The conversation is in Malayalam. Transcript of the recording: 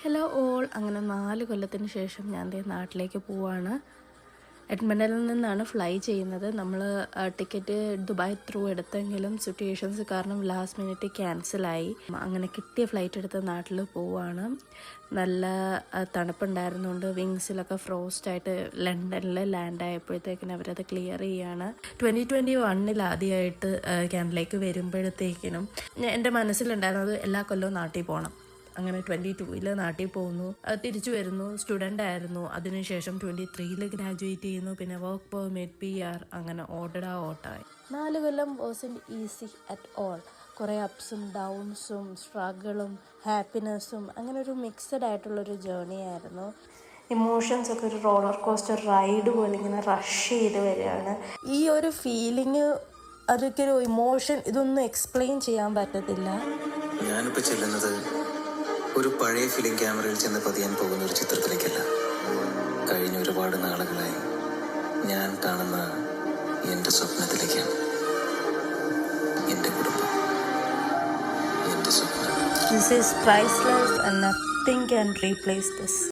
ഹലോ ഓൾ, അങ്ങനെ 4 കൊല്ലത്തിന് ശേഷം ഞാൻ ദേ നാട്ടിലേക്ക് പോവാണ്. എഡ്മണ്ടനിൽ നിന്നാണ് ഫ്ലൈ ചെയ്യുന്നത്. നമ്മൾ ടിക്കറ്റ് ദുബായ് ത്രൂ എടുത്തെങ്കിലും സിറ്റുവേഷൻസ് കാരണം ലാസ്റ്റ് മിനിറ്റ് ക്യാൻസലായി. അങ്ങനെ കിട്ടിയ ഫ്ലൈറ്റ് എടുത്ത് നാട്ടിൽ പോവാണ്. നല്ല തണുപ്പുണ്ടായിരുന്നുകൊണ്ട് വിങ്സിലൊക്കെ ഫ്രോസ്റ്റായിട്ട് ലണ്ടനിൽ ലാൻഡ് ആയപ്പോഴത്തേക്കിനും അവരത് ക്ലിയർ ചെയ്യാണ്. 2021 ആദ്യമായിട്ട് ക്യാമ്പിലേക്ക് വരുമ്പോഴത്തേക്കിനും എൻ്റെ മനസ്സിലുണ്ടായിരുന്നത് എല്ലാ കൊല്ലവും നാട്ടിൽ പോകണം. അങ്ങനെ 22 നാട്ടിൽ പോകുന്നു, തിരിച്ചു വരുന്നു. സ്റ്റുഡൻ്റ് ആയിരുന്നു. അതിനുശേഷം 23 ഗ്രാജുവേറ്റ് ചെയ്യുന്നു. പിന്നെ വർക്ക് പെർമിറ്റ്, PR, അങ്ങനെ ഓട്ടായി. 4 കൊല്ലം വാസൻറ്റ് ഈസി അറ്റ് ഓൾ. കുറേ അപ്സും ഡൗൺസും സ്ട്രഗിളും ഹാപ്പിനെസ്സും അങ്ങനെ ഒരു മിക്സഡ് ആയിട്ടുള്ളൊരു ജേർണി ആയിരുന്നു. ഇമോഷൻസൊക്കെ ഒരു റോളർ കോസ്റ്റർ റൈഡ് പോലെ ഇങ്ങനെ റഷ് ചെയ്ത് വരികയാണ്. ഈ ഒരു ഫീലിങ്, അതൊക്കെ ഒരു ഇമോഷൻ, ഇതൊന്നും എക്സ്പ്ലെയിൻ ചെയ്യാൻ പറ്റത്തില്ല. ഞാനിപ്പോൾ ചെല്ലുന്നത് ഒരു പഴയ ഫിലിം ക്യാമറയിൽ ചെന്ന് പതിയാൻ പോകുന്ന ഒരു ചിത്രത്തിലേക്കല്ല. കഴിഞ്ഞ ഒരുപാട് നാളുകളായി ഞാൻ കാണുന്ന എൻ്റെ സ്വപ്നത്തിലേക്കാണ്. എൻ്റെ കുടുംബം, എൻ്റെ സ്വപ്നം. This is priceless and nothing can replace this.